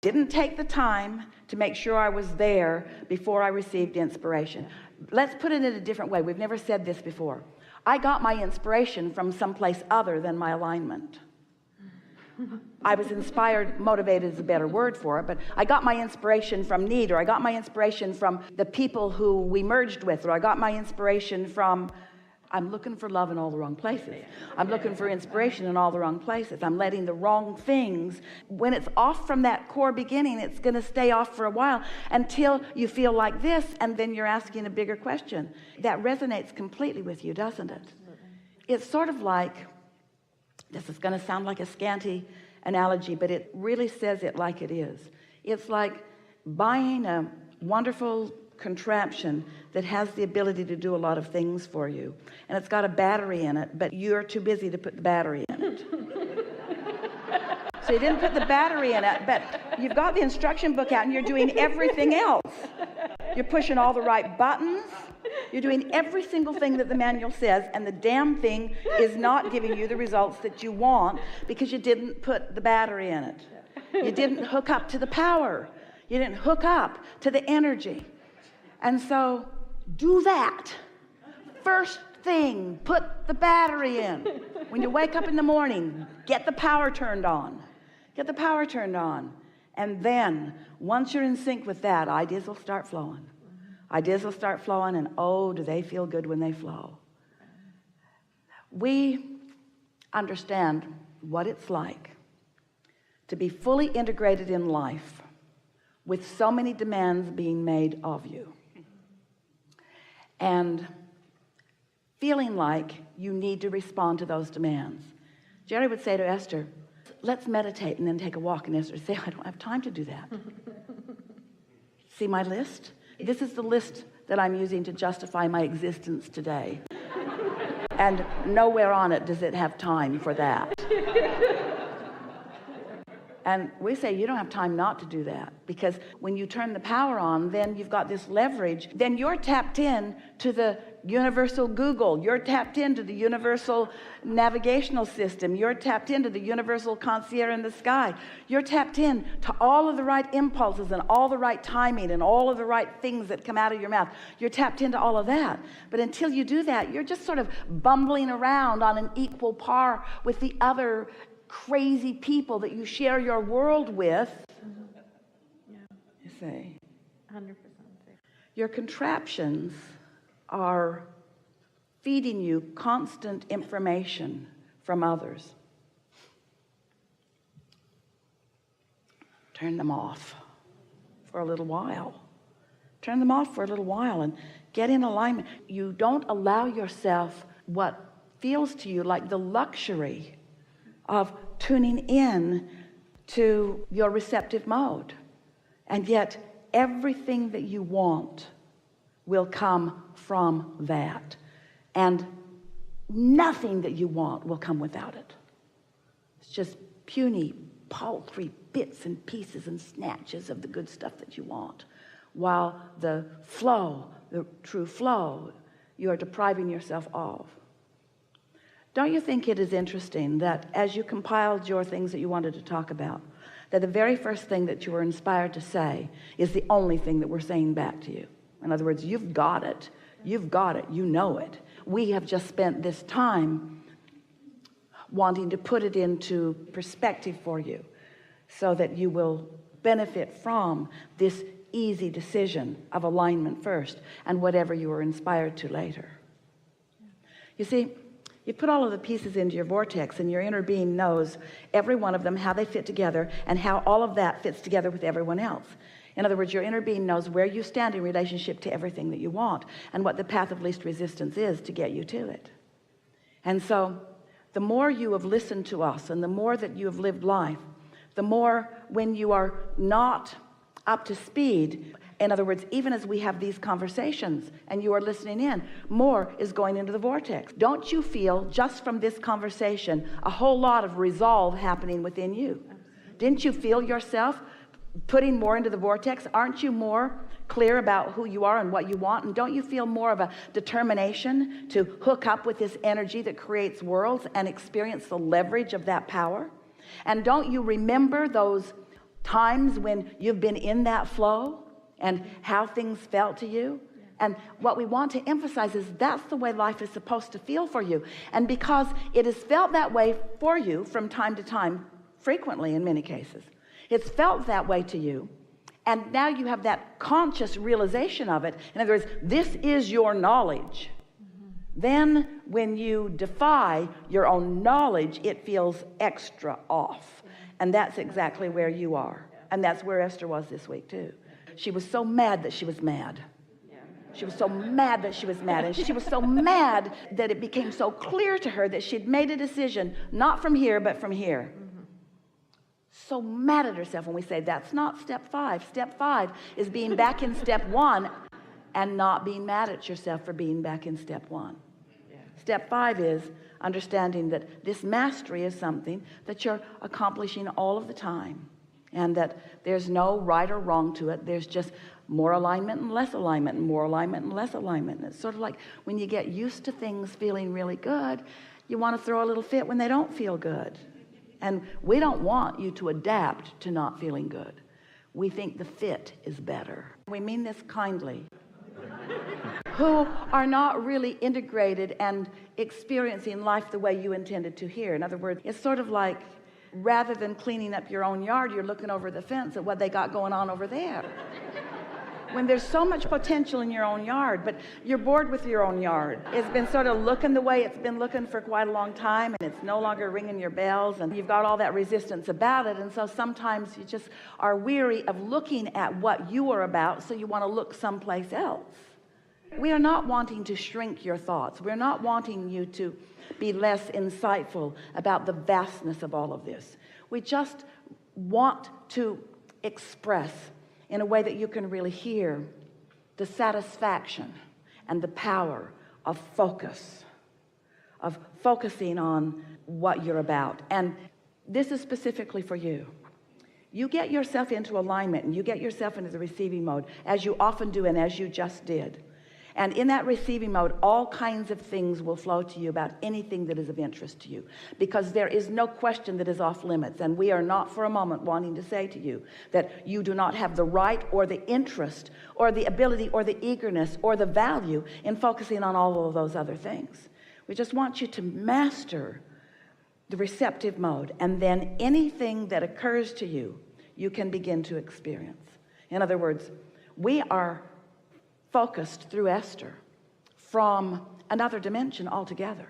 didn't take the time to make sure I was there before I received inspiration. Let's put it in a different way. We've never said this before. I got my inspiration from someplace other than my alignment. I was inspired, motivated is a better word for it, but I got my inspiration from need, or I got my inspiration from the people who we merged with, or I got my inspiration from, I'm looking for love in all the wrong places. I'm looking for inspiration in all the wrong places. I'm letting the wrong things, when it's off from that core beginning, it's going to stay off for a while until you feel like this, and then you're asking a bigger question. That resonates completely with you, doesn't it? It's sort of like, this is going to sound like a scanty analogy, but it really says it like it is. It's like buying a wonderful contraption that has the ability to do a lot of things for you, and it's got a battery in it, but you're too busy to put the battery in it. So you didn't put the battery in it, but you've got the instruction book out and you're doing everything else. You're pushing all the right buttons. You're doing every single thing that the manual says, and the damn thing is not giving you the results that you want because you didn't put the battery in it. You didn't hook up to the power. You didn't hook up to the energy. And so do that. First thing, put the battery in. When you wake up in the morning, get the power turned on. Get the power turned on. And then, once you're in sync with that, ideas will start flowing. Ideas will start flowing, and oh, do they feel good when they flow. We understand what it's like to be fully integrated in life with so many demands being made of you. And feeling like you need to respond to those demands. Jerry would say to Esther, let's meditate and then take a walk. And Esther would say, I don't have time to do that. See my list? This is the list that I'm using to justify my existence today. And nowhere on it does it have time for that. And we say you don't have time not to do that, because when you turn the power on, then you've got this leverage. Then you're tapped in to the universal Google. You're tapped into the universal navigational system. You're tapped into the universal concierge in the sky. You're tapped in to all of the right impulses and all the right timing and all of the right things that come out of your mouth. You're tapped into all of that. But until you do that, you're just sort of bumbling around on an equal par with the other crazy people that you share your world with. Yeah. You see, 100%. your contraptions are feeding you constant information from others. Turn them off for a little while. Turn them off for a little while and get in alignment. You don't allow yourself what feels to you like the luxury of tuning in to your receptive mode, and yet everything that you want will come from that, and nothing that you want will come without it. It's just puny, paltry bits and pieces and snatches of the good stuff that you want, while the flow, the true flow, you are depriving yourself of. Don't you think it is interesting that as you compiled your things that you wanted to talk about, that the very first thing that you were inspired to say is the only thing that we're saying back to you? In other words, you've got it, you know it. We have just spent this time wanting to put it into perspective for you so that you will benefit from this easy decision of alignment first and whatever you were inspired to later. You see, you put all of the pieces into your vortex, and your inner being knows every one of them, how they fit together, and how all of that fits together with everyone else. In other words, your inner being knows where you stand in relationship to everything that you want and what the path of least resistance is to get you to it. And so the more you have listened to us and the more that you have lived life, the more when you are not up to speed, in other words, even as we have these conversations and you are listening in, more is going into the vortex. Don't you feel just from this conversation a whole lot of resolve happening within you? Didn't you feel yourself putting more into the vortex? Aren't you more clear about who you are and what you want? And don't you feel more of a determination to hook up with this energy that creates worlds and experience the leverage of that power? And don't you remember those times when you've been in that flow and how things felt to you? And what we want to emphasize is that's the way life is supposed to feel for you. And because it has felt that way for you from time to time, frequently in many cases, it's felt that way to you, and now you have that conscious realization of it. In other words, this is your knowledge. Then when you defy your own knowledge, it feels extra off. And that's exactly where you are. And that's where Esther was this week too. She was so mad that she was mad. She was so mad that she was mad. And she was so mad that it became so clear to her that she'd made a decision, not from here, but from here. So mad at herself when we say that's not step 5. Step 5 is being back in step 1 and not being mad at yourself for being back in step 1. Step 5 is understanding that this mastery is something that you're accomplishing all of the time, and that there's no right or wrong to it. There's just more alignment and less alignment, and more alignment and less alignment. And it's sort of like when you get used to things feeling really good, you want to throw a little fit when they don't feel good. And we don't want you to adapt to not feeling good. We think the fit is better. We mean this kindly. Who are not really integrated and experiencing life the way you intended to here. In other words, it's sort of like rather than cleaning up your own yard, you're looking over the fence at what they got going on over there. When there's so much potential in your own yard, but you're bored with your own yard. It's been sort of looking the way it's been looking for quite a long time, and it's no longer ringing your bells, and you've got all that resistance about it. And so sometimes you just are weary of looking at what you are about, so you want to look someplace else. We are not wanting to shrink your thoughts. We're not wanting you to be less insightful about the vastness of all of this. We just want to express in a way that you can really hear the satisfaction and the power of focus, of focusing on what you're about. And this is specifically for you. You get yourself into alignment and you get yourself into the receiving mode, as you often do and as you just did. And in that receiving mode, all kinds of things will flow to you about anything that is of interest to you, because there is no question that is off limits. And we are not for a moment wanting to say to you that you do not have the right or the interest or the ability or the eagerness or the value in focusing on all of those other things. We just want you to master the receptive mode, and then anything that occurs to you, you can begin to experience. In other words, we are focused through Esther from another dimension altogether.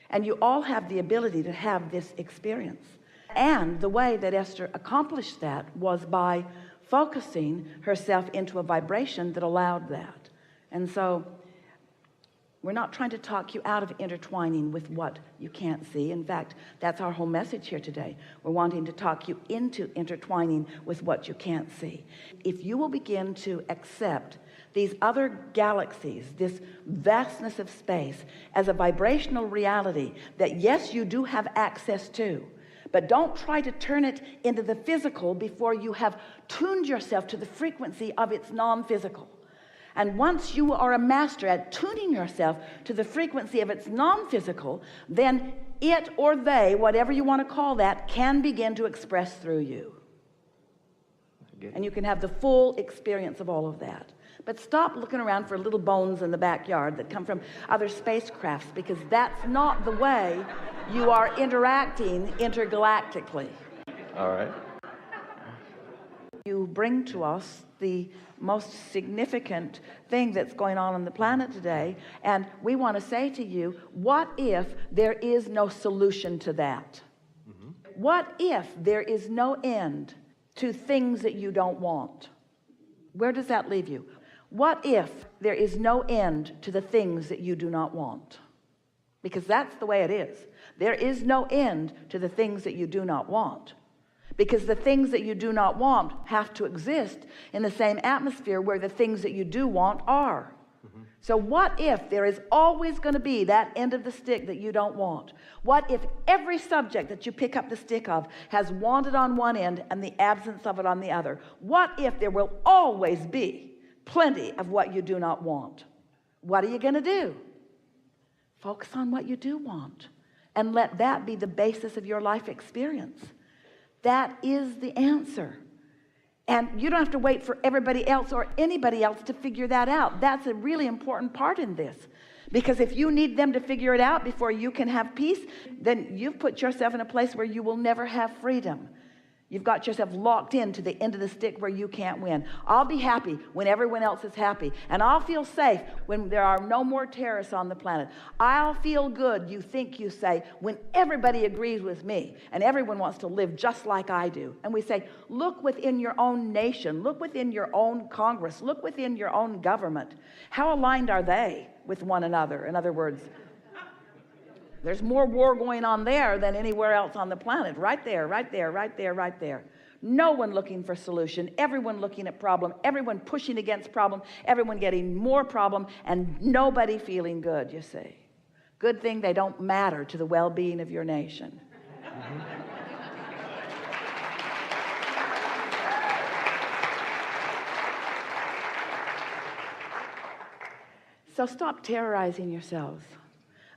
And you all have the ability to have this experience. And the way that Esther accomplished that was by focusing herself into a vibration that allowed that. And so we're not trying to talk you out of intertwining with what you can't see. In fact, that's our whole message here today. We're wanting to talk you into intertwining with what you can't see. If you will begin to accept these other galaxies, this vastness of space, as a vibrational reality that, yes, you do have access to, but don't try to turn it into the physical before you have tuned yourself to the frequency of its non-physical. And once you are a master at tuning yourself to the frequency of its non-physical, then it or they, whatever you want to call that, can begin to express through you. And you can have the full experience of all of that. But stop looking around for little bones in the backyard that come from other spacecrafts, because that's not the way you are interacting intergalactically. All right. You bring to us the most significant thing that's going on the planet today, and we want to say to you, what if there is no solution to that? What if there is no end to things that you don't want? Where does that leave you? What if there is no end to the things that you do not want? Because that's the way it is. There is no end to the things that you do not want. Because the things that you do not want have to exist in the same atmosphere where the things that you do want are. So what if there is always going to be that end of the stick that you don't want? What if every subject that you pick up the stick of has wanted on one end and the absence of it on the other? What if there will always be plenty of what you do not want? What are you going to do? Focus on what you do want and let that be the basis of your life experience. That is the answer And you don't have to wait for everybody else or anybody else to figure that out. That's a really important part in this. Because if you need them to figure it out before you can have peace, then you've put yourself in a place where you will never have freedom. You've got yourself locked into the end of the stick where you can't win. I'll be happy when everyone else is happy. And I'll feel safe when there are no more terrorists on the planet. I'll feel good, you think you say, when everybody agrees with me and everyone wants to live just like I do. And we say, look within your own nation. Look within your own Congress. Look within your own government. How aligned are they with one another? In other words, there's more war going on there than anywhere else on the planet. Right there, right there, right there, right there. No one looking for solution. Everyone looking at problem. Everyone pushing against problem. Everyone getting more problem. And nobody feeling good, you see. Good thing they don't matter to the well-being of your nation. So stop terrorizing yourselves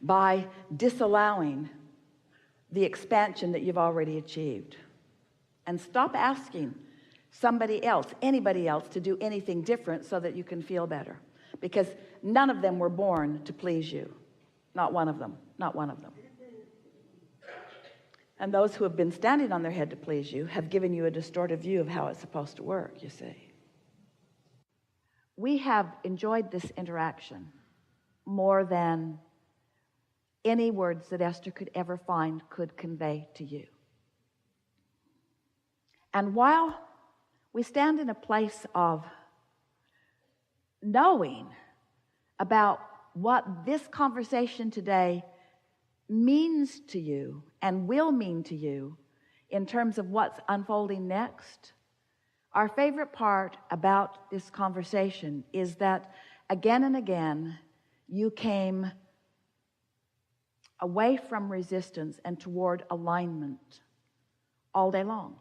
by disallowing the expansion that you've already achieved, and stop asking somebody else, anybody else, to do anything different so that you can feel better, because none of them were born to please you. Not one of them. Not one of them. And those who have been standing on their head to please you have given you a distorted view of how it's supposed to work, you see. We have enjoyed this interaction more than any words that Esther could ever find could convey to you. And while we stand in a place of knowing about what this conversation today means to you and will mean to you in terms of what's unfolding next, our favorite part about this conversation is that again and again you came away from resistance and toward alignment all day long.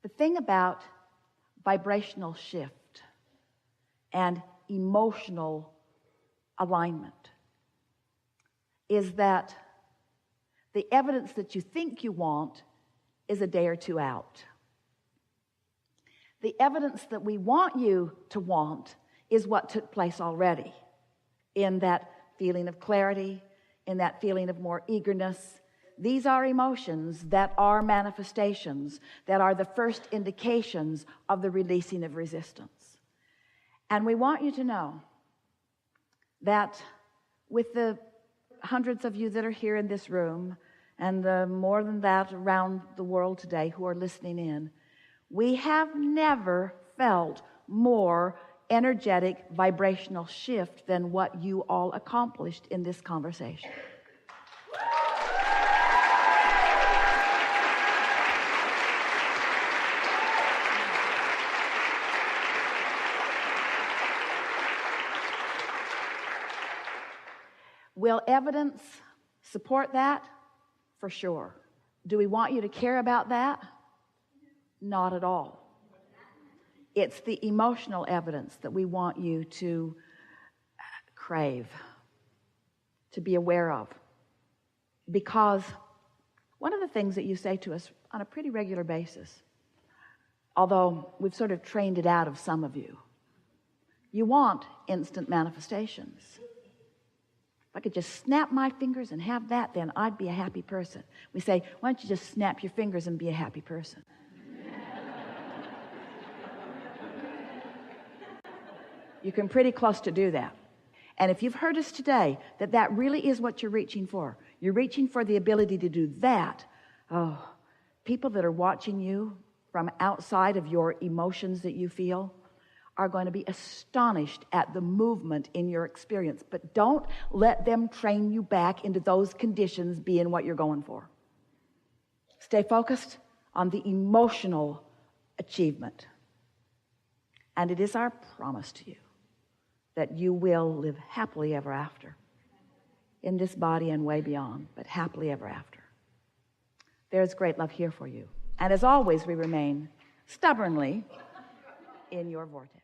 The thing about vibrational shift and emotional alignment is that the evidence that you think you want is a day or two out. The evidence that we want you to want is what took place already, in that feeling of clarity, in that feeling of more eagerness. These are emotions that are manifestations, that are the first indications of the releasing of resistance. And we want you to know that with the hundreds of you that are here in this room, and the more than that around the world today who are listening in, we have never felt more energetic vibrational shift than what you all accomplished in this conversation. Will evidence support that? For sure. Do we want you to care about that? Not at all. It's the emotional evidence that we want you to crave, to be aware of. Because one of the things that you say to us on a pretty regular basis, although we've sort of trained it out of some of you, you want instant manifestations. If I could just snap my fingers and have that, then I'd be a happy person. We say, why don't you just snap your fingers and be a happy person? You can pretty close to do that. And if you've heard us today, that really is what you're reaching for. You're reaching for the ability to do that. Oh, people that are watching you from outside of your emotions that you feel are going to be astonished at the movement in your experience. But don't let them train you back into those conditions being what you're going for. Stay focused on the emotional achievement. And it is our promise to you that you will live happily ever after, in this body and way beyond, but happily ever after. There's great love here for you. And as always, we remain stubbornly in your vortex.